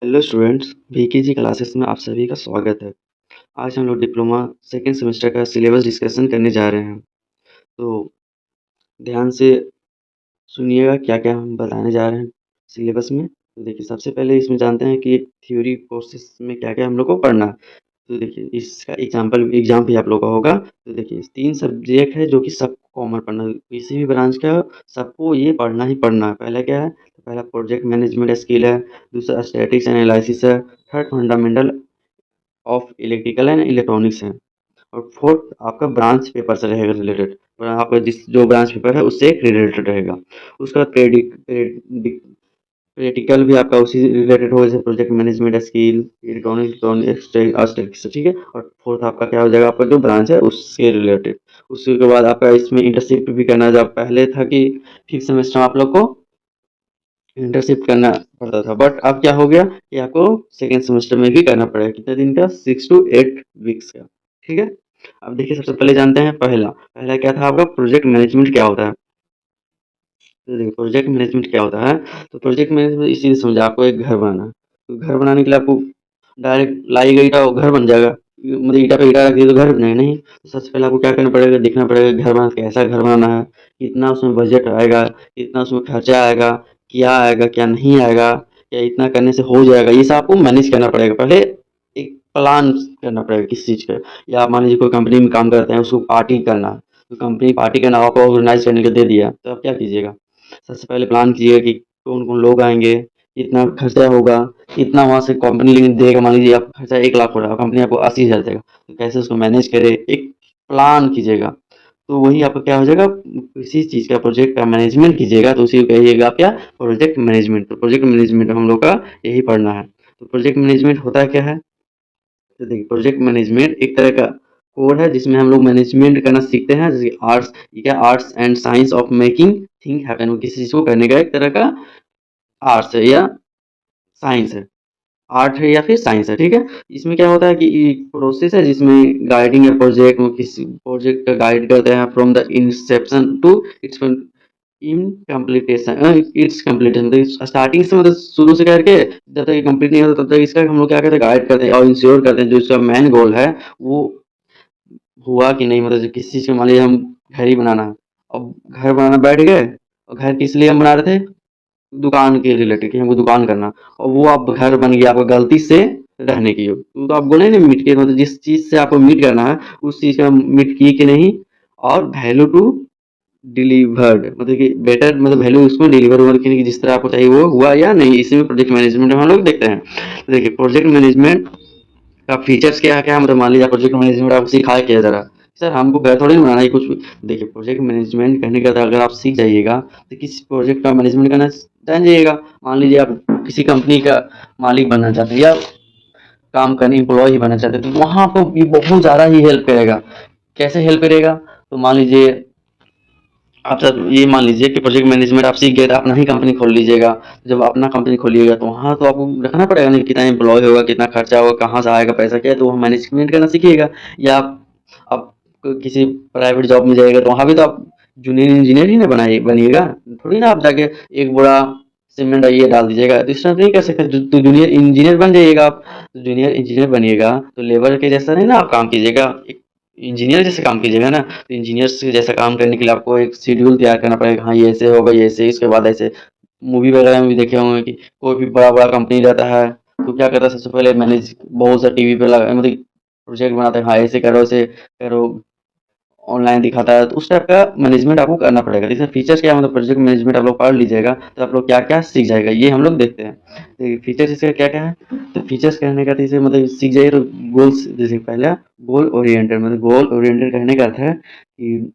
Hello students, वीकेजी classes में आप सभी का स्वागत है। आज हम लोग डिप्लोमा सेकेंड सेमेस्टर का सिलेबस डिस्कशन करने जा रहे हैं। तो ध्यान से सुनिएगा क्या क्या हम बताने जा रहे हैं सिलेबस में। तो देखिए, सबसे पहले इसमें जानते हैं कि थ्योरी कोर्सेज में क्या क्या हम लोग को पढ़ना है। तो देखिए, इसका एग्जाम भी आप लोग का होगा। तो देखिए, 3 सब्जेक्ट है जो कि सबको कॉमन पढ़ना है। किसी भी ब्रांच का सबको ये पढ़ना ही पढ़ना है। पहला क्या है? तो पहला प्रोजेक्ट मैनेजमेंट स्किल है, दूसरा स्टैटिक्स एनालिसिस है, third fundamental of electrical and electronics है, और फोर्थ आपका ब्रांच पेपर से रहेगा रिलेटेड। और आपका जिस जो ब्रांच पेपर है उससे रिलेटेड रहेगा। उसका बाद प्रैक्टिकल भी आपका उसी रिलेटेड होगा, जैसे प्रोजेक्ट मैनेजमेंट स्किल, इलेक्ट्रॉनिक्स, ठीक है। और फोर्थ आपका क्या हो जाएगा? आपका जो ब्रांच है उससे रिलेटेड। उसके बाद आपका इसमें इंटर्नशिप भी करना। जब पहले था कि फिफ्थ सेमेस्टर में आप लोग को इंटर्नशिप करना पड़ता था, बट अब क्या हो गया कि आपको सेकेंड सेमेस्टर में भी करना पड़ेगा। कितने दिन का? 6 to 8 वीक्स का, ठीक है। अब देखिए, सबसे पहले जानते हैं पहला पहला क्या था आपका? प्रोजेक्ट मैनेजमेंट क्या होता है। तो देखिए, प्रोजेक्ट मैनेजमेंट क्या होता है। तो प्रोजेक्ट मैनेजमेंट इसी से समझा, आपको एक घर बनाना है। तो घर बनाने के लिए आपको डायरेक्ट लाई गई ईटा वो घर बन जाएगा, मतलब ईटा पे ईटा रख दिया तो घर बन जाएगा नहीं। तो सबसे पहले आपको क्या करना पड़ेगा? देखना पड़ेगा घर बना कैसा घर बनाना है, कितना उसमें बजट आएगा, कितना उसमें खर्चा आएगा, क्या आएगा क्या नहीं आएगा, क्या इतना करने से हो जाएगा। ये सब आपको मैनेज करना पड़ेगा। पहले एक प्लान करना पड़ेगा किस चीज़ का। या आप मान लीजिए कोई कंपनी में काम करते हैं, उसको पार्टी करना है। तो कंपनी पार्टी करना आपको ऑर्गेनाइज करने के लिए दे दिया, तो आप क्या कीजिएगा? सबसे पहले प्लान कीजिएगा कि कौन कौन लोग आएंगे, कितना खर्चा होगा, कितना वहाँ से कंपनी देगा। मान लीजिए आप खर्चा 1 लाख हो रहा है, कंपनी आपको 80,000 देगा, तो कैसे उसको मैनेज करे, एक प्लान कीजिएगा। तो वही आपका क्या हो जाएगा? किसी चीज़ का प्रोजेक्ट का मैनेजमेंट कीजिएगा तो उसी को कहिएगा आप क्या? Project management. तो प्रोजेक्ट मैनेजमेंट हम लोग का यही पढ़ना है। तो प्रोजेक्ट मैनेजमेंट होता क्या है? तो देखिए, प्रोजेक्ट मैनेजमेंट एक तरह का कोड है जिसमें हम लोग मैनेजमेंट करना सीखते हैं। जैसे आर्ट्स, ये क्या? Arts and science of making thing happen, किसी चीज़ को करने का एक तरह का आर्ट्स है या साइंस है। आर्ट है या फिर साइंस है, ठीक है। इसमें क्या होता है कि प्रोसेस है जिसमें गाइडिंग या प्रोजेक्ट में किसी प्रोजेक्ट का गाइड करते हैं from the inception to its its completion. तो स्टार्टिंग से मतलब शुरू से करके जब तक ये कंप्लीट नहीं होता तब तक इसका हम लोग क्या करते हैं? गाइड करते हैं और इंश्योर करते हैं जो इसका मेन गोल है वो हुआ कि नहीं। मतलब किसी चीज़ का मान लीजिए हम घर ही बनाना है, अब घर बनाना बैठ गए, और घर किस लिए हम बना रहे थे? दुकान के रिलेटेड, कि हमको दुकान करना, और वो आप घर बन गया आपका गलती से रहने की। तो आप बोले ना मीट के, मतलब जिस चीज़ से आपको मीट करना है उस चीज़ का मीट की कि नहीं। और वैल्यू टू डिलीवर्ड, मतलब कि बेटर, मतलब वैल्यू उसको डिलीवर हुआ कि नहीं, जिस तरह आपको चाहिए वो हुआ या नहीं। इसी में प्रोजेक्ट मैनेजमेंट में हम लोग देखते हैं। तो देखिए, प्रोजेक्ट मैनेजमेंट का फीचर्स क्या क्या है, मतलब मान लीजिए प्रोजेक्ट मैनेजमेंट आपको सिखाया क्या जरा। सर हमको घर थोड़ी ना बनाना है कुछ भी। देखिए, प्रोजेक्ट मैनेजमेंट करने का अगर आप सीख जाइएगा तो किसी प्रोजेक्ट का मैनेजमेंट करना जान जाइएगा। मान लीजिए आप किसी कंपनी का मालिक बनना चाहते हैं या काम करने एम्प्लॉय बनना चाहते हैं, तो वहाँ आपको ये बहुत ज़्यादा ही हेल्प करेगा। कैसे हेल्प करेगा? तो मान लीजिए आप सर ये मान लीजिए कि प्रोजेक्ट मैनेजमेंट आप सीख गए तो अपना ही कंपनी खोल लीजिएगा। जब अपना कंपनी खोलिएगा तो वहाँ तो आपको रखना पड़ेगा नहीं, कितना एम्प्लॉय होगा, कितना खर्चा होगा, कहाँ से आएगा पैसा, क्या है, तो वो मैनेजमेंट करना सीखिएगा। या आप किसी प्राइवेट जॉब में जाइएगा तो वहाँ भी तो आप जूनियर इंजीनियर ही ना बनाइए बनिएगा। थोड़ी ना आप जाके एक बोरा सीमेंट ये डाल दीजिएगा, तो इस तरह नहीं कर सकते। तो जूनियर इंजीनियर बन जाइएगा आप। तो जूनियर इंजीनियर बनिएगा तो लेबर के जैसा नहीं ना आप काम कीजिएगा, एक इंजीनियर जैसे काम कीजिएगा ना। तो इंजीनियर से जैसा काम करने के लिए आपको एक शेड्यूल तैयार करना पड़ेगा। हाँ, ये ऐसे होगा, ये ऐसे, इसके बाद ऐसे। मूवी वगैरह में भी देखे होंगे कि कोई भी बड़ा बड़ा कंपनी रहता है तो क्या करता है? सबसे पहले मैनेज बहुत सा टीवी पे लगा, मतलब प्रोजेक्ट बनाते हैं, हाँ ऐसे करो, ऐसे करो, ऑनलाइन दिखाता है। तो उस टाइप का मैनेजमेंट आपको करना पड़ेगा। इसमें फीचर्स क्या है, मतलब प्रोजेक्ट मैनेजमेंट आप लोग पढ़ लीजिएगा तो आप लोग क्या क्या सीख जाएगा ये हम लोग देखते हैं। तो फीचर्स इसका क्या क्या है? तो फीचर्स कहने का तो इसे मतलब सीख जाइए तो गोल्स, जैसे पहला गोल ओरिएंटेड, मतलब गोल ओरिएंटेड कहने का अर्थ है कि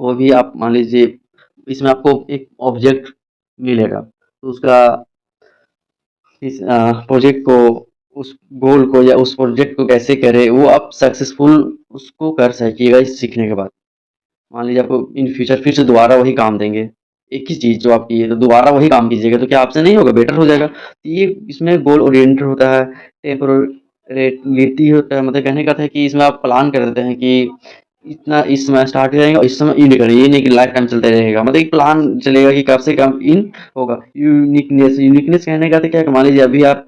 कोई भी आप मान लीजिए इसमें आपको एक ऑब्जेक्ट मिलेगा, तो उसका इस प्रोजेक्ट को, उस गोल को या उस प्रोजेक्ट को कैसे करें वो आप सक्सेसफुल उसको कर सकिएगा इस सीखने के बाद। मान लीजिए आपको इन फ्यूचर फिर से दोबारा वही काम देंगे, एक ही चीज़ जो आप किए तो दोबारा वही काम कीजिएगा, तो क्या आपसे नहीं होगा? बेटर हो जाएगा। तो ये इसमें गोल ओरिएंटेड होता है। टेम्परेलिटी होता है, मतलब कहने का था कि इसमें आप प्लान कर देते हैं कि इतना इस समय स्टार्ट करेंगे और इस समय इन करेंगे, ये नहीं कि लाइफ टाइम चलता रहेगा। मतलब एक प्लान चलेगा कि कब से कब इन होगा। यूनिकनेस, यूनिकनेस कहने का था क्या कि मान लीजिए अभी आप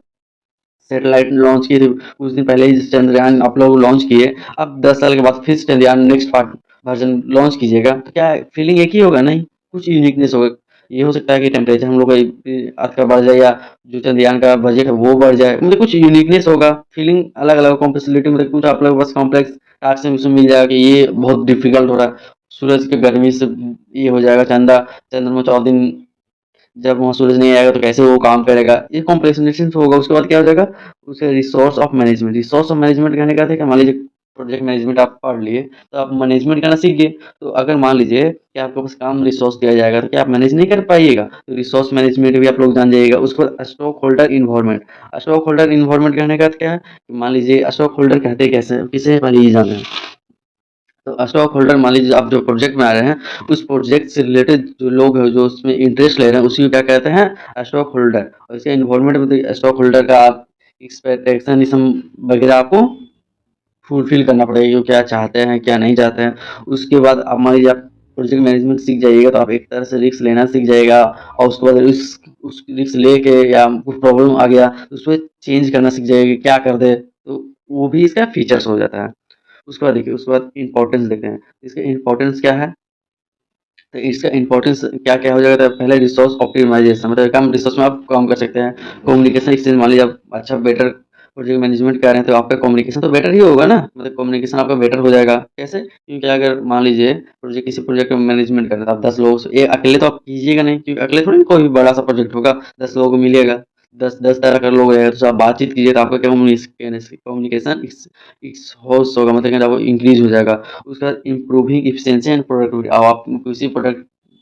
सैटेलाइट लॉन्च किए थे, कुछ दिन पहले ही चंद्रयान आप लोग लॉन्च किए, अब 10 साल के बाद फिर से Chandrayaan next part version launch कीजिएगा, तो क्या फीलिंग एक ही होगा? नहीं, कुछ यूनिकनेस होगा। ये हो सकता है कि टेम्परेचर हम लोग का अर्थ का बढ़ जाए, या जो चंद्रयान का बजट है वो बढ़ जाए, मतलब कुछ यूनिकनेस होगा, फीलिंग अलग-अलग कॉम्प्लेक्सिटी, मतलब कुछ आप लोग के पास कॉम्प्लेक्स टास्क उसमें मिल जाएगा कि ये बहुत डिफ़िकल्ट हो रहा है। सूरज की गर्मी से ये हो जाएगा, चंद्रमा 14 दिन जब वहाँ सूरज नहीं आएगा तो कैसे वो काम करेगा, ये कॉम्प्लेक्सिटी होगा। उसके बाद क्या हो जाएगा, उसे रिसोर्स ऑफ मैनेजमेंट कहने का था कि मान लीजिए प्रोजेक्ट मैनेजमेंट आप पढ़ लिए, तो आप मैनेजमेंट करना सीख गए। तो अगर मान लीजिए कि आपके पास काम रिसोर्स दिया जाएगा तो क्या आप मैनेज नहीं कर पाइएगा, तो रिसोर्स मैनेजमेंट भी आप लोग जान जाइएगा। उसके बाद स्टॉक होल्डर इन्वायरमेंट कहने का अर्थ क्या है, कि मान लीजिए स्टॉक होल्डर कहते कैसे किसे, पहले ये जाना है। तो स्टॉक होल्डर मान लीजिए आप जो प्रोजेक्ट में आ रहे हैं, उस प्रोजेक्ट से रिलेटेड जो लोग हैं जो उसमें इंटरेस्ट ले रहे हैं, उसी को क्या कहते हैं, स्टॉक होल्डर। और इसके इन्वॉल्वमेंट में तो स्टॉक होल्डर का आप एक्सपेक्टेशन वगैरह आपको फुलफिल करना पड़ेगा, कि वो क्या चाहते हैं क्या नहीं चाहते हैं। उसके बाद आप मान लीजिए आप प्रोजेक्ट मैनेजमेंट सीख जाइएगा, तो आप एक तरह से रिस्क लेना सीख जाइएगा, और उसके बाद उस रिस्क लेके या कुछ प्रॉब्लम आ गया तो उसको चेंज करना सीख जाइएगा, क्या कर दे, तो वो भी इसका फीचर्स हो जाता है। उसके बाद देखिए, उसके बाद इम्पोर्टेंस देखते हैं, इसका इम्पोर्टेंस क्या है। तो इसका इम्पोर्टेंस क्या-क्या हो जाएगा, तो पहले रिसोर्स ऑप्टिमाइज़ेशन, मतलब कम रिसोर्स में आप काम कर सकते हैं। कम्युनिकेशन स्किल, मान लीजिए आप अच्छा बेटर प्रोजेक्ट मैनेजमेंट कर रहे हैं, तो आपका कम्युनिकेशन तो बेटर ही होगा ना, मतलब कम्युनिकेशन आपका बेटर हो जाएगा। कैसे? क्योंकि अगर मान लीजिए किसी प्रोजेक्ट में मैनेजमेंट कर रहे हैं, तो आप 10 लोगों से, ये अकेले तो आप कीजिएगा नहीं, क्योंकि अकेले थोड़ी कोई भी बड़ा सा प्रोजेक्ट होगा, 10 लोगों को मिलेगा, 10 तरह का लोग रहेगा, तो आप बातचीत कीजिए, तो आपका क्या कम्युनिकेशन इस होस्ट होगा, मतलब कि आपको इंक्रीज़ हो जाएगा। उसके बाद इम्प्रूविंग एफिशिएंसी एंड प्रोडक्टिविटी, अब आप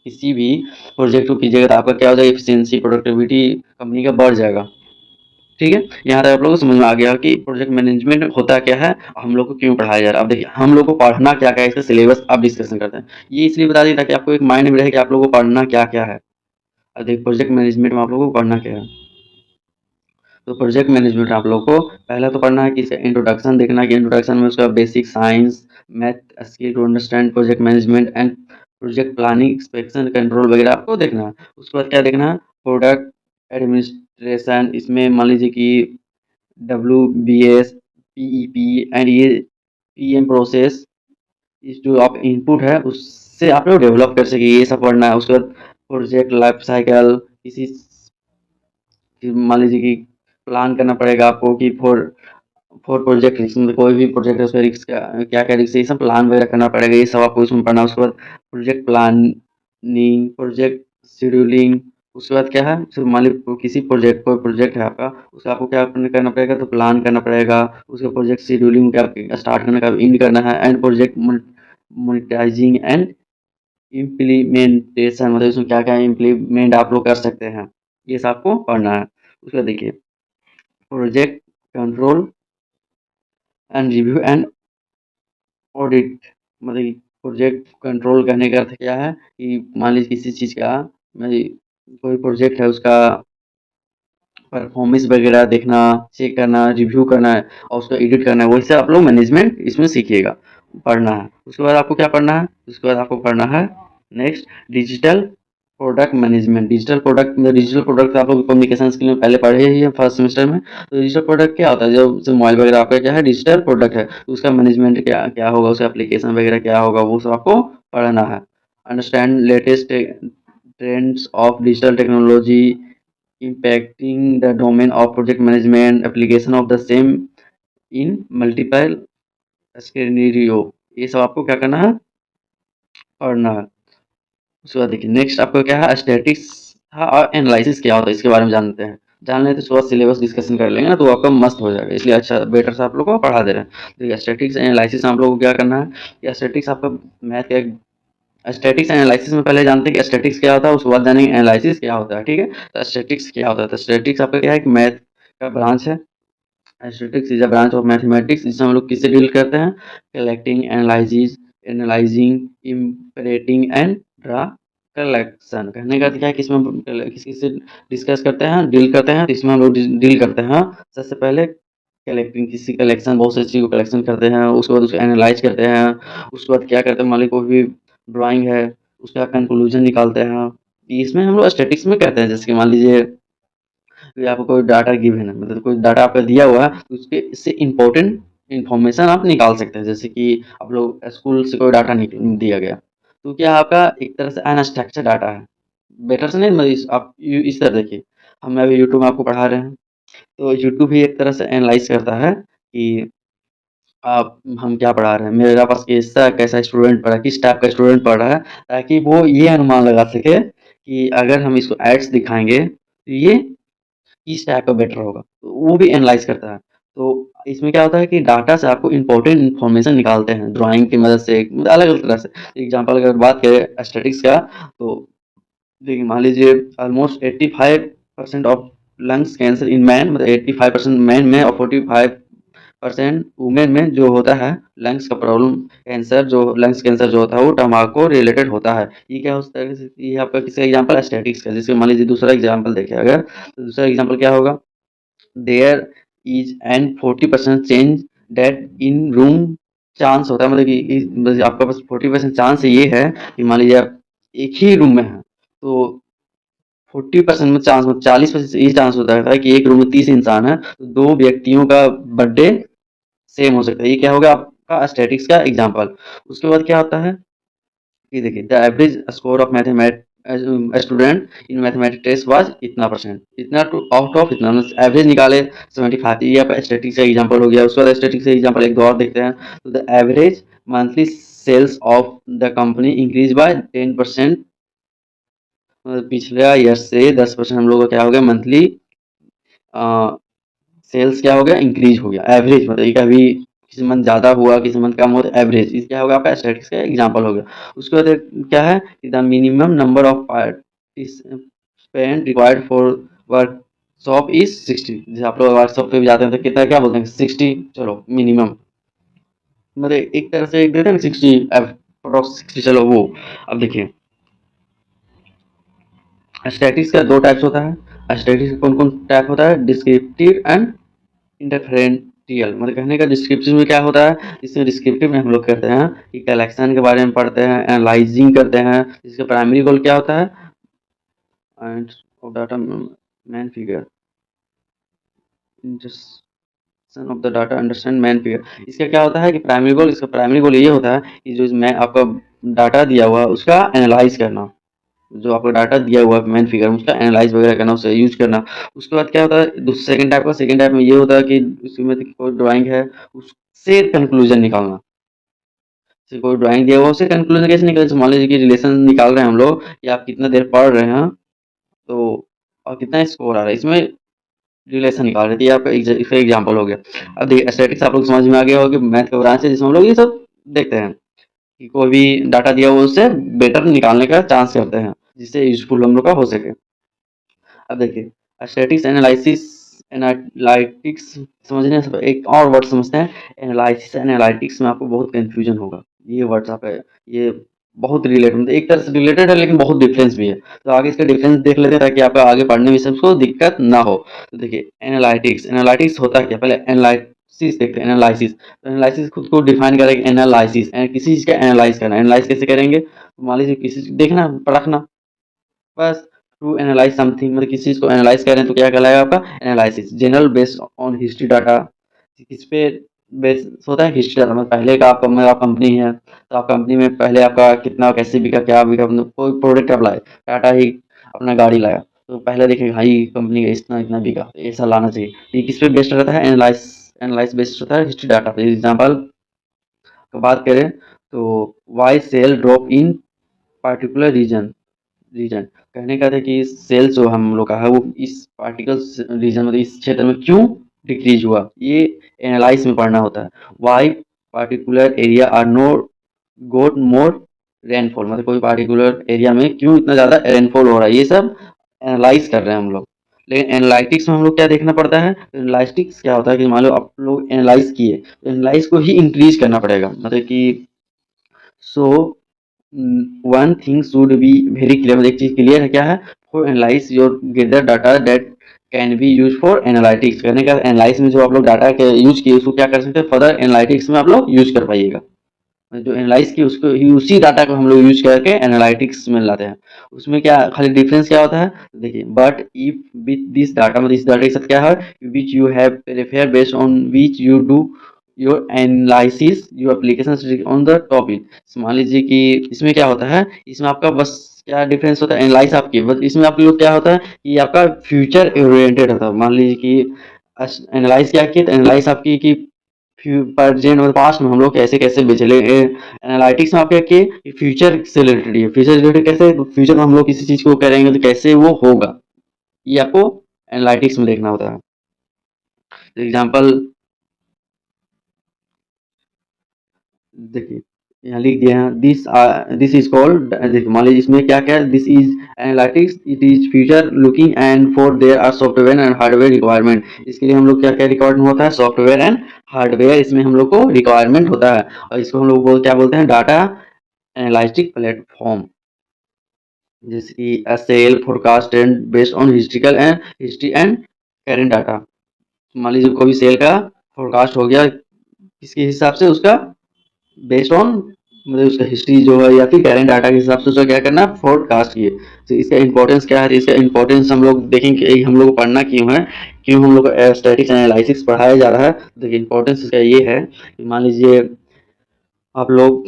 किसी भी प्रोजेक्ट को कीजिएगा, तो आपका क्या हो जाएगा, एफिशिएंसी प्रोडक्टिविटी कंपनी का बढ़ जाएगा। ठीक है, यहाँ तक आप लोगों को समझ में आ गया कि प्रोजेक्ट मैनेजमेंट होता क्या है, हम लोग को क्यों पढ़ाया जा रहा है। अब देखिए, हम लोग को पढ़ना क्या क्या है, इसका सिलेबस आप डिस्कशन करते हैं। ये इसलिए बता दिया ताकि आपको एक माइंड में रहे कि आप लोगों को पढ़ना क्या क्या है। अब देखिए, प्रोजेक्ट मैनेजमेंट में आप लोगों को पढ़ना क्या है। तो प्रोजेक्ट मैनेजमेंट आप लोग को पहला तो पढ़ना है कि इंट्रोडक्शन देखना है, कि इंट्रोडक्शन में उसका basic science math skill to understand project management and project planning inspection control वगैरह आपको देखना है। उसके बाद क्या देखना है, प्रोडक्ट एडमिनिस्ट्रेशन, इसमें मान लीजिए कि WBS, PEP एंड ये PM प्रोसेस, इस जो आप इनपुट है उससे आप लोग डेवलप कर सके, ये सब पढ़ना है। उसके बाद प्रोजेक्ट लाइफ साइकिल, किसी मान लीजिए कि प्लान करना पड़ेगा आपको कि फॉर फॉर प्रोजेक्ट रिस्क, मतलब कोई भी प्रोजेक्ट है उसमें रिस्क क्या क्या रिस्क है, ये सब प्लान वगैरह करना पड़ेगा, ये सब आपको उसमें पढ़ना है। उसके बाद प्रोजेक्ट प्लानिंग, प्रोजेक्ट शेड्यूलिंग। उसके बाद क्या है, सिर्फ मान लीजिए किसी प्रोजेक्ट, कोई प्रोजेक्ट है आपका, उसका आपको क्या करना पड़ेगा, तो प्लान करना पड़ेगा। उसके प्रोजेक्ट शेड्यूलिंग, क्या स्टार्ट करना कब एंड करना है, and project monetising and implementation, मतलब इसमें क्या क्या इम्प्लीमेंट आप लोग कर सकते हैं, ये सब आपको पढ़ना है। उसके बाद देखिए, project control and review and audit, मतलब प्रोजेक्ट कंट्रोल करने का अर्थ क्या है, कि मान लीजिए किसी चीज़ का, मतलब कोई प्रोजेक्ट है उसका परफॉर्मेंस वगैरह देखना, चेक करना, रिव्यू करना है, और उसको एडिट करना है, वैसे आप लोग मैनेजमेंट इसमें सीखिएगा, पढ़ना है। उसके बाद आपको क्या पढ़ना है, उसके बाद आपको पढ़ना है next digital product management. Digital product आप लोग कम्युनिकेशन स्किल में पहले पढ़े ही हैं फर्स्ट सेमेस्टर में। तो डिजिटल प्रोडक्ट क्या होता है, जब मोबाइल वगैरह आपका क्या है, डिजिटल प्रोडक्ट है, तो उसका मैनेजमेंट क्या क्या होगा, उसका एप्लीकेशन वगैरह क्या होगा, वो सब आपको पढ़ना है। Understand latest trends of digital technology impacting the domain of project management, application of the same in multiple scenario, ये सब आपको क्या करना है, पढ़ना है। उसके बाद देखिए, नेक्स्ट आपको क्या है, स्टैटिक्स था और एनालिसिस क्या होता है, इसके बारे में जानते हैं। जान लेते तो उसके बाद सिलेबस डिस्कशन कर लेंगे ना, तो आपका मस्त हो जाएगा, इसलिए अच्छा बेटर से आप लोग को पढ़ा दे रहे हैं। देखिए, स्टैटिक्स एनालिसिस आप लोगों को क्या करना है, या स्टैटिक्स आपका मैथ का एक, स्टैटिक्स एनालिसिस में पहले जानते हैं कि स्टैटिक्स क्या होता है, उसके बाद जानेंगे एनालिसिस क्या होता है। ठीक है, तो स्टैटिक्स क्या होता है, तो स्टैटिक्स आपका क्या है, कि मैथ का ब्रांच है। Statistics is a branch of mathematics, जिसमें हम लोग किससे डील करते हैं, collecting analysis analysing interpreting and draw collection. कहने का क्या है कि इसमें हम किसी से डिस्कस करते हैं, डील करते हैं, तो इसमें हम लोग डील करते हैं सबसे पहले कलेक्टिंग, किसी कलेक्शन, बहुत सी चीज़ को कलेक्शन करते हैं, उसके बाद उसको एनालाइज करते हैं। उसके बाद क्या करते हैं, मान लीजिए कोई भी ड्राइंग है, उसका कंक्लूजन निकालते हैं। इसमें हम लोग स्टैटिक्स में कहते हैं, जैसे कि मान लीजिए कि आपको कोई डाटा गिवन है, मतलब कोई डाटा आपका दिया हुआ है, तो उसके इससे इम्पोर्टेंट इन्फॉर्मेशन आप निकाल सकते हैं। जैसे कि आप लोग स्कूल से कोई डाटा दिया गया, तो क्या आपका एक तरह से अनस्ट्रक्चर्ड डाटा है। बेटर से नहीं, मतलब आप इस तरह देखिए, हम अभी यूट्यूब में आपको पढ़ा रहे हैं, तो यूट्यूब भी एक तरह से एनालाइज करता है कि आप हम क्या पढ़ा रहे हैं, मेरा पास कैसा स्टूडेंट पढ़ा है, किस टाइप का स्टूडेंट पढ़ रहा है, ताकि वो ये अनुमान लगा सके कि अगर हम इसको एड्स दिखाएंगे तो ये किस टाइप का बेटर होगा, तो वो भी एनालाइज करता है। तो इसमें क्या होता है कि डाटा से आपको इंपॉर्टेंट इन्फॉर्मेशन निकालते हैं ड्राइंग की मदद से, मतलब अलग अलग तरह से। एग्जाम्पल अगर बात करें स्टैटिक्स का, तो देखिए मान लीजिए almost 85% of lungs cancer in man, मतलब 85% मैन में और 45% वुमेन में जो होता है लंग्स का प्रॉब्लम, कैंसर जो लंग्स कैंसर जो होता है वो टमाको रिलेटेड होता है। ये क्या होता है, ये आपका किसी एग्जांपल स्टैटिक्स का। जिसके मान लीजिए दूसरा एग्जांपल देखें अगर, तो दूसरा एग्जांपल क्या होगा, there is an 40% chance that in room chance होता है, मतलब कि मतलब आपका पास 40% चांस ये है कि मान लीजिए आप एक ही रूम में हैं, तो 40% में चांस, मतलब 40% ये चांस होता है कि एक रूम में 30 इंसान है, तो दो व्यक्तियों का बर्थडे सेम हो सकता है। ये क्या होगा आपका स्टैटिक्स का एग्जांपल। उसके बाद क्या होता है कि देखिए the average score of math student in mathematics test was इतना परसेंट, इतना टू आउट ऑफ इतना, एवरेज निकाले 75। ये आपका स्टैटिक्स का एग्जांपल हो गया। उसके बाद स्टैटिक्स का एग्जांपल एक दो और देखते हैं, तो the average monthly sales of the company increase by 10%, पिछले ईयर से 10% हम लोग का क्या हो गया मंथली सेल्स क्या हो गया इंक्रीज हो गया। एवरेज मतलब ये कभी किसी मंथ ज़्यादा हुआ किसी मंथ कम हुआ, तो एवरेज इस क्या होगा आपका स्टैटिक्स का एग्जांपल हो गया। उसके बाद क्या है कि the minimum number of participant required for workshop is 60। जैसे आप लोग वर्कशॉप पे भी जाते हैं तो कितना क्या बोलते हैं 60, चलो मिनिमम, मतलब एक तरह से एक देते हैं 60 अप्रोक्स 60, चलो वो। अब देखिए स्टैटिक्स का दो टाइप्स होता है। स्टैटिक्स का कौन कौन टाइप होता है, डिस्क्रिप्टिव एंड इंटरफेरेंटियल। मतलब कहने का डिस्क्रिप्टिव में क्या होता है, इसमें डिस्क्रिप्टिव में हम लोग करते हैं कि कलेक्शन के बारे में पढ़ते हैं, एनालाइजिंग करते हैं, इसका प्राइमरी गोल क्या होता है, end of data man figure, of the data understand man figure. इसका क्या होता है कि प्राइमरी गोल, इसका प्राइमरी गोल ये होता है कि जो मैं आपका डाटा दिया हुआ है उसका एनालाइज करना, जो आपको डाटा दिया हुआ है मैन फिगर उसका एनालाइज वगैरह करना, उसे यूज करना। उसके बाद क्या होता है सेकंड टाइप का, सेकंड टाइप में ये होता है कि उसमें कोई ड्राइंग है उससे कंक्लूजन निकालना। जैसे कोई ड्राइंग दिया हुआ उससे कंक्लूजन कैसे निकाले, जैसे मान लीजिए कि रिलेशन निकाल रहे हैं हम लोग कि आप कितना देर पढ़ रहे हैं, तो और कितना स्कोर आ रहा है, इसमें रिलेशन निकाल रहे थे। ये आपका इसका एग्जाम्पल हो गया। अब देखिए स्टैटिक्स आप लोग समझ में आ गया होगा कि मैथ का ब्रांच है जिसमें हम लोग ये सब देखते हैं कि कोई भी डाटा दिया हुआ उससे बेटर निकालने का चांस करते हैं जिससे यूजफुल हम लोग का हो सके। अब देखिए स्टैटिक्स एनालिसिस एनालिटिक्स समझने से एक और वर्ड समझते हैं, एनालिसिस एनालिटिक्स में आपको बहुत कंफ्यूजन होगा। ये वर्ड्स आप ये बहुत रिलेटेड, मतलब एक तरह से रिलेटेड है लेकिन बहुत डिफरेंस भी है। तो आगे इसका डिफरेंस देख लेते हैं ताकि आपका आगे पढ़ने में सबको दिक्कत ना हो। तो देखिए एनालिटिक्स, एनालिटिक्स होता क्या, पहले एनालिसिस देखते हैं। एनालिसिस, तो एनालिसिस खुद को डिफाइन करेंगे, एनालिसिस किसी चीज़ का एनालाइज करना। एनालाइज कैसे करेंगे, तो मान लीजिए किसी देखना परखना, बस टू एनालाइज समथिंग, मतलब किसी चीज़ को एनालाइज करें तो क्या कहलाएगा आपका analysis. General based on history data, किस पे बेस होता है हिस्ट्री डाटा, मतलब पहले का आपका मतलब आप कंपनी है तो आप कंपनी में पहले आपका कितना कैसे बिका क्या बिका, मतलब कोई प्रोडक्ट आप लाए, टाटा ही अपना गाड़ी लाया, तो पहले देखेंगे भाई कंपनी का इतना इतना बिका, तो ऐसा लाना चाहिए। तो ये किस पे बेस्ड रहता है, एनालाइज, एनालाइज बेस्ड होता है हिस्ट्री डाटा पे। एग्जाम्पल की बात करें तो why sale drop in particular region, region कहने का था कि सेल्स जो हम लोग का है वो इस पार्टिकल रीजन मतलब इस क्षेत्र में क्यों डिक्रीज हुआ, ये एनालाइज में पढ़ना होता है। Why particular area are no got more rainfall, मतलब कोई पार्टिकुलर एरिया में क्यों इतना ज़्यादा रेनफॉल हो रहा है, ये सब एनालाइज कर रहे हैं हम लोग। लेकिन एनालिटिक्स में हम लोग क्या देखना पड़ता है, एनालिटिक्स क्या होता है कि मान लो आप लोग एनालाइज किए तो एनालाइज को ही इंक्रीज करना पड़ेगा, मतलब कि so one thing should be very clear, मतलब एक चीज क्लियर है क्या है, for analyze your gather data that can be use for analytics. कहने का एनालाइज में जो आप लोग डाटा के यूज किए उसको क्या कर सकते हैं फर्दर एनालिटिक्स में आप लोग यूज कर पाइएगा। जो एनालाइज़ की उसको ही उसी डाटा को हम लोग यूज़ करके एनालिटिक्स में लाते हैं। उसमें क्या खाली डिफरेंस क्या होता है? देखिए but if with this data मतलब इस डाटा के साथ क्या है which you have prefer based on which you do your analysis your application on the topic. मान लीजिए कि इसमें क्या होता है, इसमें आपका बस क्या डिफरेंस होता है एनालाइज़ आपकी बस इसमें आप लोग क्या होता है कि आपका फ्यूचर ओरिएंटेड होता है। मान लीजिए कि एनालाइज़ क्या किए तो एनालाइज़ आपकी कि प्रेजेंट और पास्ट में हम लोग कैसे कैसे बिचले एनालिटिक्स में आप क्या किए फ्यूचर से रिलेटेड है। फ्यूचर से रिलेटेड कैसे फ्यूचर में हम लोग किसी चीज को करेंगे तो कैसे वो होगा, ये आपको एनालिटिक्स में देखना होता है। एग्जाम्पल देखिए यहाँ लिख दिया है दिस इज कॉल्ड। देखिए मान लीजिए इसमें क्या क्या this is analytics it is future looking and for there are software and hardware requirement. इसके लिए हम लोग क्या क्या रिक्वायरमेंट होता है सॉफ्टवेयर एंड हार्डवेयर इसमें हम लोग को रिक्वायरमेंट होता है। और इसको हम लोग क्या बोलते हैं डाटा एनालिटिक प्लेटफॉर्म, जैसे कि sale forecast trend based on history and current data. मान लीजिए कोई सेल का फोरकास्ट हो गया किसके हिसाब से उसका बेस्ड ऑन मतलब उसका हिस्ट्री जो है या फिर करेंट डाटा के हिसाब से उसका क्या करना फोरकास्ट किए। तो इसका इंपॉर्टेंस क्या है, इसका इंपॉर्टेंस हम लोग देखेंगे हम लोग को पढ़ना क्यों है, क्यों हम लोग को स्टैटिक्स एनालिसिस पढ़ाया जा रहा है। देखिए इंपॉर्टेंस इसका ये है कि मान लीजिए आप लोग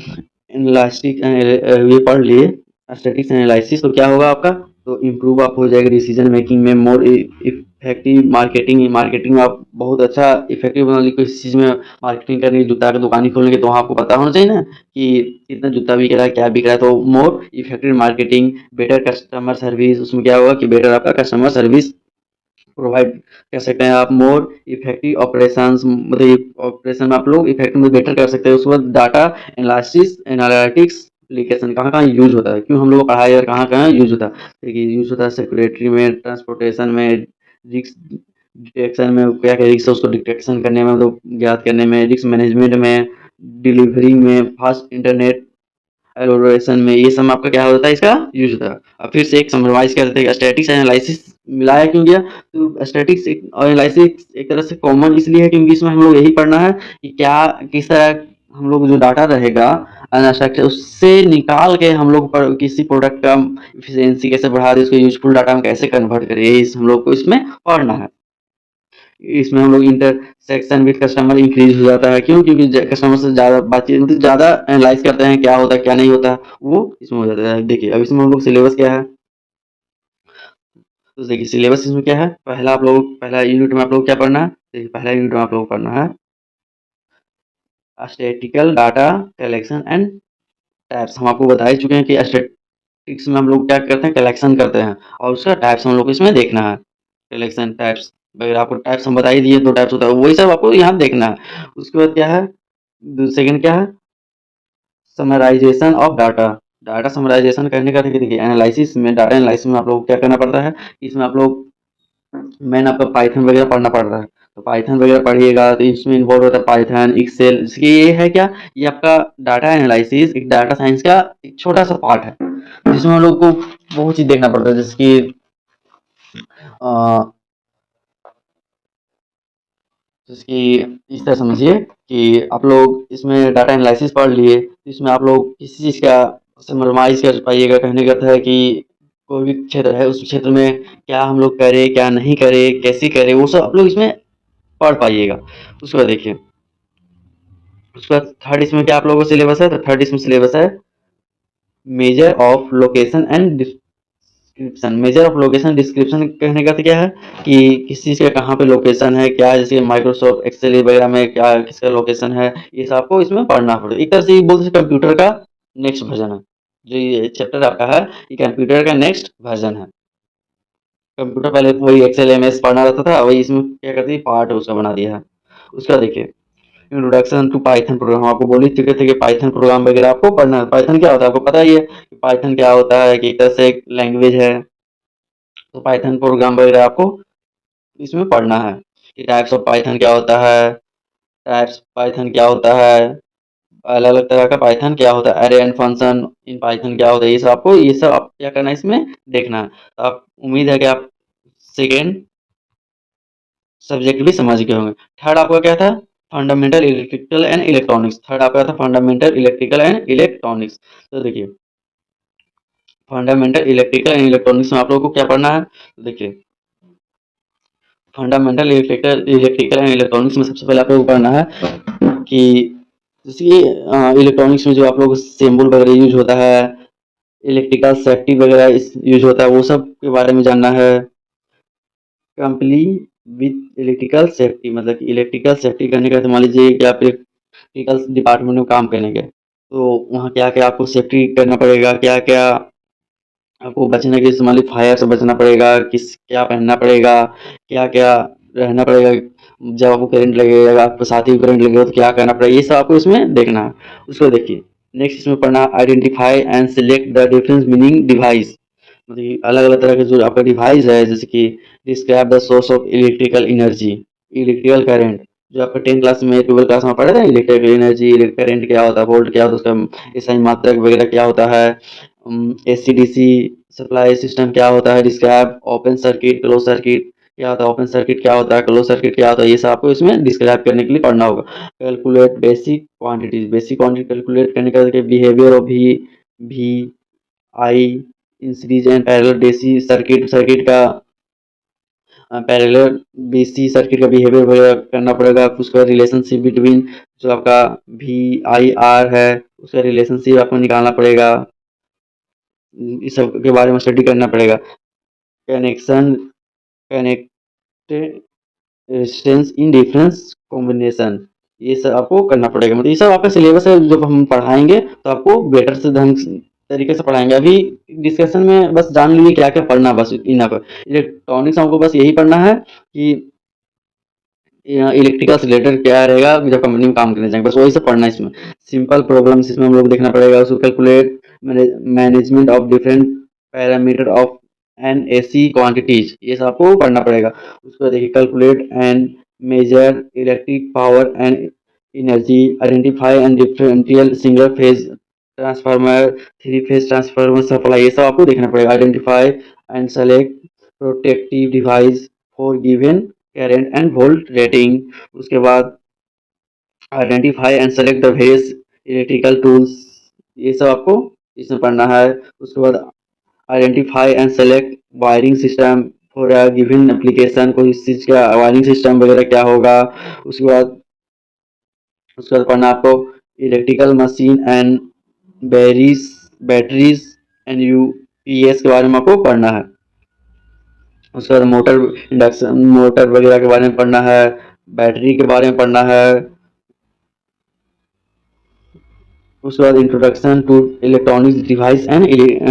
इलास्टिक ये पढ़ लिए स्टैटिक्स एनालिसिस तो क्या होगा आपका तो इम्प्रूव आप हो जाएगा डिसीजन मेकिंग में मोर इफेक्टिव मार्केटिंग मार्केटिंग में आप बहुत अच्छा इफेक्टिव बना किसी चीज़ में मार्केटिंग करनी जूता की दुकान खोलेंगे तो वहाँ आपको पता होना चाहिए ना कि कितना जूता बिक रहा है क्या बिक रहा है। तो more effective marketing better customer service उसमें क्या होगा कि बेटर आपका कस्टमर सर्विस प्रोवाइड कर सकते हैं आप। मोर इफेक्टिव ऑपरेशंस मतलब ऑपरेशन में आप लोग इफेक्टिव में बेटर कर सकते हैं। उसके बाद डाटा एनालिसिस एनालिटिक्स एप्लीकेशन कहाँ कहाँ यूज होता है, क्यों हम लोग को पढ़ाया जाए कहाँ कहाँ यूज होता है। देखिए यूज होता है सेक्रेटरी में ट्रांसपोर्टेशन में रिस्क डिटेक्शन में क्या क्या रिस्क है उसको डिटेक्शन करने में मतलब ज्ञात करने में रिस्क मैनेजमेंट में डिलीवरी में फास्ट इंटरनेट एलोरेशन में ये सब आपका क्या होता है इसका यूज होता है। अब फिर से एक समराइज कर देते हैं स्टैटिक्स एनालिसिस मिलाया क्यों गया तो स्टैटिक्स और एनालिसिस एक तरह से कॉमन इसलिए है क्योंकि इसमें हम लोग यही पढ़ना है कि क्या किस तरह हम लोग जो डाटा रहेगा अनस्ट्रक्चर उससे निकाल के हम लोग किसी प्रोडक्ट का इफिशियंसी कैसे बढ़ा दे उसको यूजफुल डाटा में कैसे कन्वर्ट करें ये हम लोग को इसमें पढ़ना है। इसमें हम लोग इंटरसेक्शन विद कस्टमर इंक्रीज हो जाता है क्यों क्योंकि कस्टमर से ज़्यादा बातचीत मतलब ज़्यादा एनालाइज करते हैं क्या होता है क्या नहीं होता वो इसमें हो जाता है। देखिए अब इसमें हम लोग सिलेबस क्या है तो देखिए सिलेबस इसमें क्या है पहला आप लोग पहला यूनिट में आप लोग क्या पढ़ना है देखिए पहला यूनिट में आप लोग पढ़ना है statistical data collection and types. हम आपको बता ही चुके हैं कि स्टैटिक्स में हम लोग क्या करते हैं कलेक्शन करते हैं और उसका टाइप्स हम लोग को इसमें देखना है। कलेक्शन टाइप्स वगैरह आपको टाइप्स हम बता ही दिए दो टाइप्स होता है वही सब आपको यहाँ देखना है। उसके बाद क्या है सेकंड क्या है summarization of data. Data summarization करने का देखिए एनालिसिस में डाटा एनालिसिस में आप लोग क्या करना पड़ता है इसमें आप लोग मैंने आपका पाइथन वगैरह पढ़ना पड़ रहा है तो पाइथन वगैरह पढ़िएगा तो इसमें इन्वॉल्व होता है पाइथन एक्सेल। इसके ये है क्या ये आपका डाटा एनालिसिस एक डाटा साइंस का एक छोटा सा पार्ट है जिसमें हम लोग को बहुत चीज़ देखना पड़ता है जैसे कि अ, जैसे कि इस तरह समझिए कि आप लोग इसमें डाटा एनालिसिस पढ़ लिए तो इसमें आप लोग किसी चीज़ का समरमाइज कर पाइएगा। कहने का अर्थ है कि कोई भी क्षेत्र है उस क्षेत्र में क्या हम लोग करें क्या नहीं करें कैसे करें वो सब आप लोग इसमें पढ़ पाइएगा। उसके बाद देखिए उसके बाद थर्ड इसमें क्या आप लोगों को सिलेबस है तो थर्ड इसमें सिलेबस है measure of location and description. Measure of location description कहने का तो क्या है कि किस चीज़ का कहाँ पे लोकेशन है क्या जैसे माइक्रोसॉफ्ट एक्सेल वगैरह में क्या किसका लोकेशन है ये सब आपको इसमें पढ़ना पड़ेगा। एक तरह से ये बोलते हैं कंप्यूटर का नेक्स्ट वर्जन है जो ये चैप्टर आपका है ये कंप्यूटर का नेक्स्ट वर्जन है। कंप्यूटर पहले वही एक्सेल एम एस पढ़ना रहता था वही इसमें क्या करती है पार्ट उसका बना दिया है। उसका देखिए इंट्रोडक्शन टू पाइथन प्रोग्राम आपको बोल ही चुके थे कि पाइथन प्रोग्राम वगैरह आपको पढ़ना है। पाइथन क्या होता है आपको पता ही है कि पाइथन क्या होता है कि एक तरह से एक लैंग्वेज है तो पाइथन प्रोग्राम वगैरह आपको इसमें पढ़ना है कि टाइप्स ऑफ पाइथन क्या होता है टाइप्स पाइथन क्या होता है अलग अलग तरह का पाइथन क्या होता है array and function in Python क्या होता है ये सब आप क्या करना है इसमें देखना है। तो आप उम्मीद है कि आप सेकेंड सब्जेक्ट भी समझ गए होंगे। थर्ड आपका क्या था fundamental electrical and electronics, third आपका था फंडामेंटल इलेक्ट्रिकल एंड इलेक्ट्रॉनिक्स। तो देखिए फंडामेंटल इलेक्ट्रिकल एंड इलेक्ट्रॉनिक्स में आप लोगों को क्या पढ़ना है, तो देखिए फंडामेंटल इलेक्ट्रिकल एंड इलेक्ट्रॉनिक्स में सबसे पहले आप लोगों को पढ़ना है कि जैसे कि इलेक्ट्रॉनिक्स में जो आप लोग सिंबल वगैरह यूज होता है, इलेक्ट्रिकल सेफ्टी वगैरह यूज होता है, वो सब के बारे में जानना है। कंपली विथ इलेक्ट्रिकल सेफ्टी, मतलब कि इलेक्ट्रिकल सेफ्टी करने का, तो मान लीजिए कि आप इलेक्ट्रिकल डिपार्टमेंट में काम करेंगे, तो वहाँ क्या क्या आपको सेफ्टी करना पड़ेगा, क्या क्या आपको बचने के, मान लीजिए फायर से बचना पड़ेगा, किस क्या पहनना पड़ेगा, क्या क्या रहना पड़ेगा, जब आपको करंट लगेगा, आपको साथी को करंट लगेगा तो क्या करना पड़ेगा, ये सब आपको इसमें देखना है। उसको देखिए नेक्स्ट इसमें पढ़ना identify and select the difference meaning device, मतलब अलग अलग तरह के जो आपका डिवाइस है, जैसे कि describe the source of electrical energy, electrical current, जो आपका 10 क्लास में 12 क्लास में पढ़ा था, इलेक्ट्रिकल एनर्जी, करंट क्या होता है, वोल्ट क्या होता है, उसका एसआई मात्रक वगैरह क्या होता है, एससीडीसी सप्लाई सिस्टम क्या होता है, describe open circuit close circuit क्या होता है, ओपन सर्किट क्या होता है, क्लोज सर्किट क्या होता है, ये सब आपको इसमें डिस्क्राइब करने के लिए पढ़ना होगा। Calculate basic quantities, basic quantity calculate करने का behaviour of V I in series and parallel DC circuit, circuit का पैरेलल डीसी सर्किट का बिहेवियर वगैरह करना पड़ेगा। उसके बाद रिलेशनशिप बिटवीन जो आपका वी आई आर है, उसका रिलेशनशिप आपको निकालना पड़ेगा, इस सब के बारे में स्टडी करना पड़ेगा। Connection, connected resistance in difference combination, ये सब आपको करना पड़ेगा। मतलब ये सब आपका सिलेबस है, जब हम पढ़ाएंगे तो आपको बेटर से ढंग तरीके से पढ़ाएंगे। अभी डिस्कशन में बस जान लीजिए क्या क्या पढ़ना, बस इतना पर इलेक्ट्रॉनिक्स हमको बस यही पढ़ना है कि इलेक्ट्रिकल से रिलेटेड क्या रहेगा जब कंपनी में काम करने जाएंगे, बस वही सब पढ़ना है। इसमें सिंपल प्रॉब्लम्स इसमें हम लोग देखना पड़ेगा, उसको calculate management of different parameter of an AC quantities, ये सब आपको पढ़ना पड़ेगा। उसको देखिए calculate and measure electric power and energy, identify and differential single phase transformer, three phase transformer supply, ये सब आपको देखना पड़ेगा। Identify and select protective device for given current and volt rating. उसके बाद identify and select the various electrical tools, ये सब आपको इसमें पढ़ना है। उसके बाद identify and select wiring system for a given application, कोई इस चीज़ का वायरिंग सिस्टम वगैरह क्या होगा। उसके बाद पढ़ना आपको electrical machine and berries batteries and UPS के बारे में आपको पढ़ना है। उसके बाद मोटर इंडक्शन मोटर वगैरह के बारे में पढ़ना है, बैटरी के बारे में पढ़ना है। उसके बाद introduction to electronics device and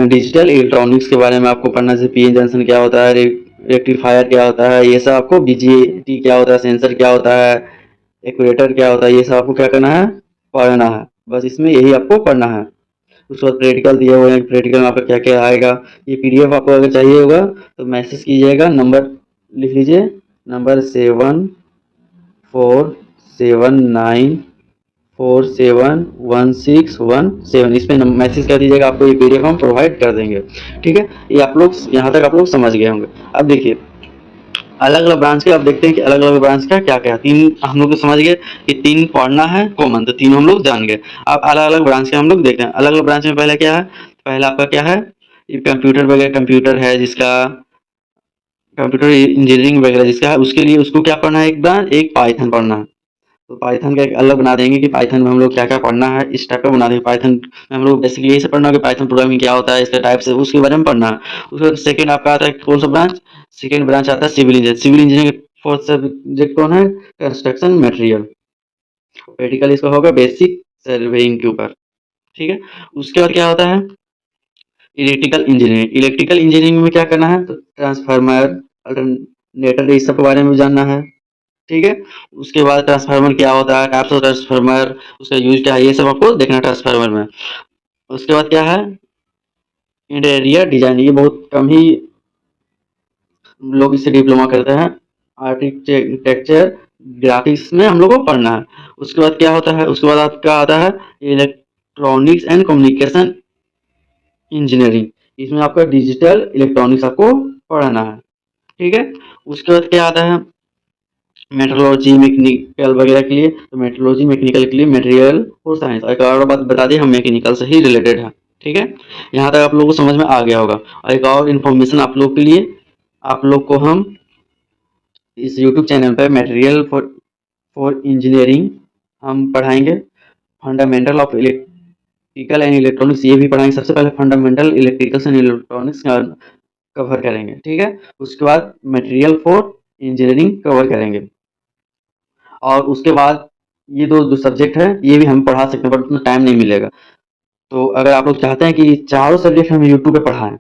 digital electronics के बारे में आपको पढ़ना, जैसे पीएन जंक्शन क्या होता है, रेक्टिफायर क्या होता है, ये सब आपको बीजीटी क्या होता है, सेंसर क्या होता है, एक्यूएटर क्या होता है, ये सब आपको क्या करना है, पढ़ना है। बस इसमें यही आपको पढ़ना है। उसके बाद प्रैक्टिकल दिए हुए हैं, प्रैक्टिकल में आपका क्या क्या आएगा। ये पीडीएफ आपको अगर चाहिए होगा तो मैसेज कीजिएगा, नंबर लिख लीजिए, नंबर 7449471617, इस पर मैसेज कर दीजिएगा, आपको ये पीडीएफ हम प्रोवाइड कर देंगे। ठीक है, ये आप लोग यहाँ तक आप लोग समझ गए होंगे। अब देखिए अलग अलग ब्रांच के, अब देखते हैं कि अलग अलग ब्रांच का क्या क्या, तीन हम लोग तो समझ गए कि तीन पढ़ना है कॉमन, तो तीन हम लोग जान गए। अब अलग अलग ब्रांच के हम लोग देखते हैं। अलग अलग ब्रांच में पहले क्या है, पहला आपका क्या है, ये कंप्यूटर वगैरह, कंप्यूटर है जिसका कंप्यूटर इंजीनियरिंग वगैरह जिसका है, उसके लिए उसको क्या पढ़ना है, एक ब्रांच, एक पाइथन पढ़ना है। तो पाइथन का एक अलग बना देंगे कि पाइथन में हम लोग क्या क्या पढ़ना है, इस टाइप का बना देंगे। पाइथन में हम लोग बेसिकली यही से पढ़ना है कि पाइथन प्रोग्रामिंग क्या होता है, इसके टाइप से उसके बारे में पढ़ना है। उसके बाद सेकंड आपका आता है कौन सा ब्रांच, सेकंड ब्रांच आता है civil engineer. Civil engineering fourth subject कौन है, कंस्ट्रक्शन मटेरियल। प्रैक्टिकल इसका होगा बेसिक सर्वेइंग के ऊपर। ठीक है, उसके बाद क्या होता है इलेक्ट्रिकल इंजीनियरिंग। इलेक्ट्रिकल इंजीनियरिंग में क्या करना है, तो ट्रांसफार्मर, अल्टरनेटर, इस सब के बारे में जानना है। ठीक है, उसके बाद ट्रांसफार्मर क्या होता है, टाइप्स ऑफ ट्रांसफार्मर, उसका यूज क्या है, ये सब आपको देखना है ट्रांसफार्मर में। उसके बाद क्या है इंटीरियर डिजाइन, ये बहुत कम ही लोग इससे डिप्लोमा करते हैं। आर्किटेक्चर ग्राफिक्स में हम लोग को पढ़ना है। उसके बाद क्या होता है, उसके बाद आपका आता है इलेक्ट्रॉनिक्स एंड कम्युनिकेशन इंजीनियरिंग, इसमें आपका डिजिटल इलेक्ट्रॉनिक्स आपको पढ़ना है। ठीक है, उसके बाद क्या आता है मेट्रोलॉजी मैकेनिकल वगैरह के लिए, तो मेट्रोलॉजी मैकेनिकल के लिए मटेरियल और साइंस। एक और बात बता दें, हम मैकेनिकल से ही रिलेटेड हैं। ठीक है, यहाँ तक आप लोगों को समझ में आ गया होगा। और एक और इन्फॉर्मेशन आप लोग के लिए, आप लोग को हम इस यूट्यूब चैनल पर मटेरियल फॉर इंजीनियरिंग हम पढ़ाएंगे। Fundamental of electrical and electronics ये भी पढ़ाएंगे। सबसे पहले fundamental electricals and electronics cover करेंगे। ठीक है, उसके बाद मटेरियल फॉर इंजीनियरिंग कवर करेंगे। और उसके बाद ये दो जो सब्जेक्ट है ये भी हम पढ़ा सकते हैं, बट उतना टाइम नहीं मिलेगा। तो अगर आप लोग चाहते हैं कि चारों सब्जेक्ट हम यूट्यूब पे पढ़ाएं,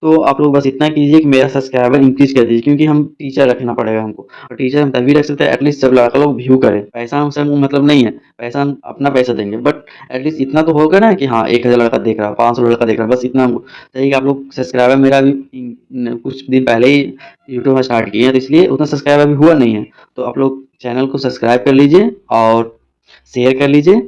तो आप लोग बस इतना कीजिए कि मेरा सब्सक्राइबर इंक्रीज कर दीजिए, क्योंकि हम टीचर रखना पड़ेगा हमको। और टीचर हम तभी रख सकते हैं एटलीस्ट जब लड़का लोग व्यू करें। पैसा हमसे हमको मतलब नहीं है, पैसा हम अपना पैसा देंगे, बट एटलीस्ट इतना तो होगा ना कि हाँ 1000 लड़का देख रहा है, 500 लड़का देख रहा है, बस इतना हमको चाहिए कि आप लोग सब्सक्राइबर। मेरा अभी कुछ दिन पहले ही यूट्यूब में स्टार्ट किए हैं, तो इसलिए उतना सब्सक्राइबर अभी हुआ नहीं है। तो आप लोग चैनल को सब्सक्राइब कर लीजिए और शेयर कर लीजिए,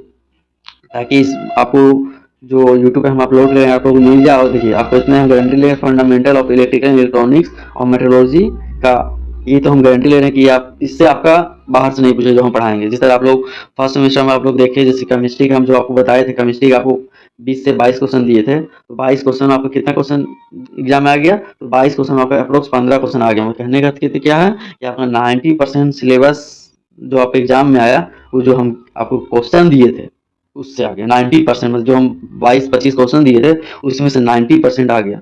ताकि आपको जो यूट्यूब पे हम अपलोड करें आप लोग मिल जाए। और देखिए आपको इतना हम गारंटी ले रहे हैं, फंडामेंटल ऑफ इलेक्ट्रिकल इलेक्ट्रॉनिक्स और मेट्रोलॉजी का, ये तो हम गारंटी ले रहे हैं कि आप इससे आपका बाहर से नहीं पूछे जो हम पढ़ाएंगे। जिस तरह आप लोग फर्स्ट सेमेस्टर में आप लोग देखे, जैसे केमिस्ट्री का हम जो आपको बताए थे, केमिस्ट्री का आपको 20 से 22 क्वेश्चन दिए थे, तो 22 क्वेश्चन आपको कितना क्वेश्चन एग्जाम में आ गया, तो 22 क्वेश्चन आपका अप्रोक्स 15 क्वेश्चन आ गया। कहने का क्या है कि आपका 90% सिलेबस जो आप एग्जाम में आया, वो जो हम आपको क्वेश्चन दिए थे उससे आ गया 90%। मतलब जो हम 22-25 क्वेश्चन दिए थे उसमें से 90% आ गया।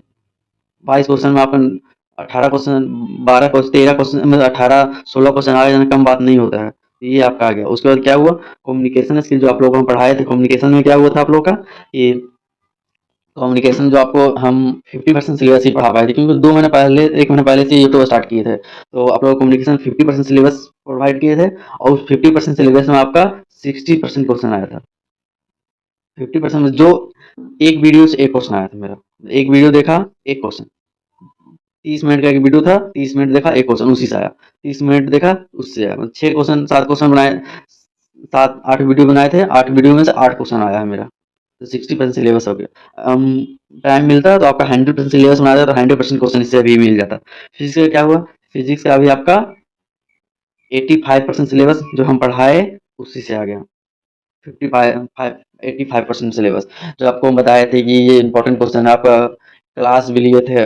22 क्वेश्चन में अपन 18 क्वेश्चन, 12 क्वेश्चन, 13 क्वेश्चन मतलब 18-16 क्वेश्चन आ जाना कम बात नहीं होता है। ये आपका आ गया। उसके बाद क्या हुआ, कम्युनिकेशन स्किल जो आप लोगों को हम पढ़ाए थे, कम्युनिकेशन में क्या हुआ था आप लोग का, ये कम्युनिकेशन जो आपको हम 50% सिलेबस ही पढ़ा पाए थे, क्योंकि 2 महीने पहले, 1 महीने पहले से यूट्यूब स्टार्ट किए थे। तो आप लोग कम्युनिकेशन 50% सिलेबस प्रोवाइड किए थे, और उस 50% सिलेबस में आपका 60% क्वेश्चन आया था। 50% में जो एक वीडियो से एक क्वेश्चन आया था मेरा। एक वीडियो देखा, एक क्वेश्चन। 30 मिनट का एक वीडियो था, 30 मिनट देखा, एक क्वेश्चन उसी से आया। 30 मिनट देखा, उससे आया। 6 क्वेश्चन, 7 क्वेश्चन बनाए, 7-8 वीडियो बनाए थे, 8 वीडियो में से 8 क्वेश्चन आया है मेरा। तो 60% सिलेबस हो गया। टाइम मिलता तो आपका 100% सिलेबस बना था, तो 100% क्वेश्चन इससे अभी मिल जाता। फिजिक्स का क्या हुआ, फिजिक्स का अभी आपका 85% सिलेबस जो हम पढ़ाए उसी से आ गया। 85% सिलेबस जो आपको हम बताए थे कि ये इंपॉर्टेंट क्वेश्चन है, आपका क्लास भी लिए थे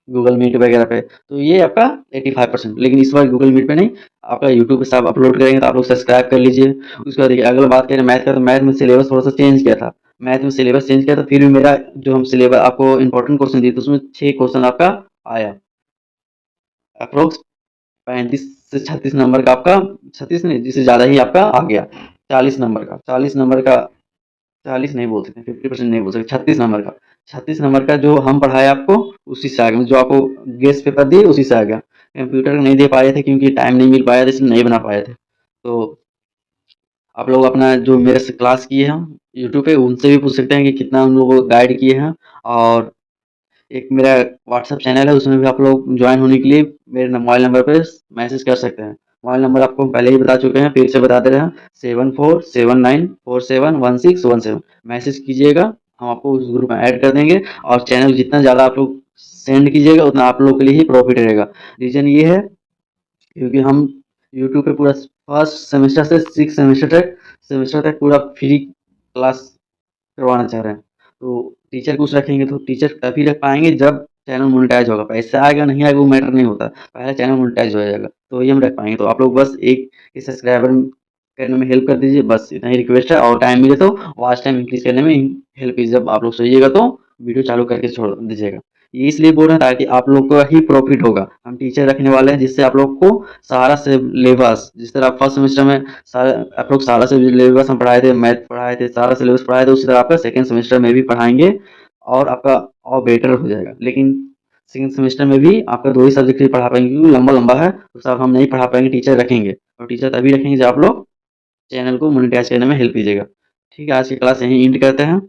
गूगल मीट वगैरह पे, तो ये आपका 85%। लेकिन इस बार गूगल मीट पे नहीं, आपका यूट्यूब पे सब अपलोड करेंगे, तो आप लोग सब्सक्राइब कर लीजिए। उसके बाद देखिए अगला बात करें मैथ का, तो मैथ में सिलेबस थोड़ा सा चेंज किया था। मैथ में सिलेबस चेंज किया था, फिर भी मेरा जो हम सिलेबस आपको इंपॉर्टेंट क्वेश्चन दिए, तो उसमें 6 क्वेश्चन आपका आया। अप्रोक्स 35 से 36 नंबर का आपका, 36 नहीं, जिससे ज़्यादा ही आपका आ गया। 40 नंबर का, 40 नंबर का, 40 नहीं बोल सकते, 50% नहीं बोल सकते, 36 नंबर का, 36 नंबर का जो हम पढ़ाए आपको उसी से आ गया। जो आपको गेस्ट पेपर दिए उसी से आ गया। कंप्यूटर नहीं दे पाए थे क्योंकि टाइम नहीं मिल पाया था, इसलिए नहीं बना पाए थे। तो आप लोग अपना जो मेरे से क्लास किए हैं यूट्यूब पे, उनसे भी पूछ सकते हैं कि कितना उन लोगों को गाइड किए हैं। और एक मेरा व्हाट्सएप चैनल है, उसमें भी आप लोग ज्वाइन होने के लिए मेरे मोबाइल नंबर पे मैसेज कर सकते हैं। मोबाइल नंबर आपको हम पहले ही बता चुके हैं, फिर से बता दे रहे हैं, 7479471617। मैसेज कीजिएगा, हम आपको उस ग्रुप में ऐड कर देंगे। और चैनल जितना ज़्यादा आप लोग सेंड कीजिएगा उतना आप लोग के लिए ही प्रॉफिट रहेगा। रीज़न ये है क्योंकि हम यूट्यूब पे पूरा फर्स्ट सेमेस्टर से 6 सेमेस्टर तक पूरा फ्री क्लास करवाना चाह रहे हैं। तो टीचर कुछ रखेंगे तो टीचर तभी रख पाएँगे जब चैनल मोनेटाइज़ होगा। पैसा आएगा नहीं आएगा वो मैटर नहीं होता, पहले चैनल मोनेटाइज़ हो जाएगा तो ही हम रख पाएँगे। तो आप लोग बस एक सब्सक्राइबर करने में हेल्प कर दीजिए, बस इतना ही रिक्वेस्ट है। और टाइम मिले तो वॉच टाइम इंक्रीज़ करने में हेल्प कीजिए। जब आप लोग सोइएगा तो वीडियो चालू करके छोड़ दीजिएगा। ये इसलिए बोल रहे हैं ताकि आप लोग का ही प्रॉफिट होगा। हम टीचर रखने वाले हैं जिससे आप लोग को सारा सिलेबस, जिस तरह फर्स्ट सेमेस्टर में सारा अप्रोक्स सारा सिलेबस हम पढ़ाए थे, मैथ पढ़ाए थे, सारा सिलेबस पढ़ाए थे, उसी तरह आपका सेकंड सेमेस्टर में भी पढ़ाएंगे और आपका और बेटर हो जाएगा। लेकिन सेकंड सेमेस्टर में भी आपका 2 ही सब्जेक्ट ही पढ़ा पाएंगे क्योंकि लंबा लंबा है, तो सब हम नहीं पढ़ा पाएंगे, टीचर रखेंगे। और टीचर तभी रखेंगे जब आप लोग चैनल को मोनेटाइज करने में हेल्प कीजिएगा। ठीक है, आज की क्लास यहीं एंड करते हैं।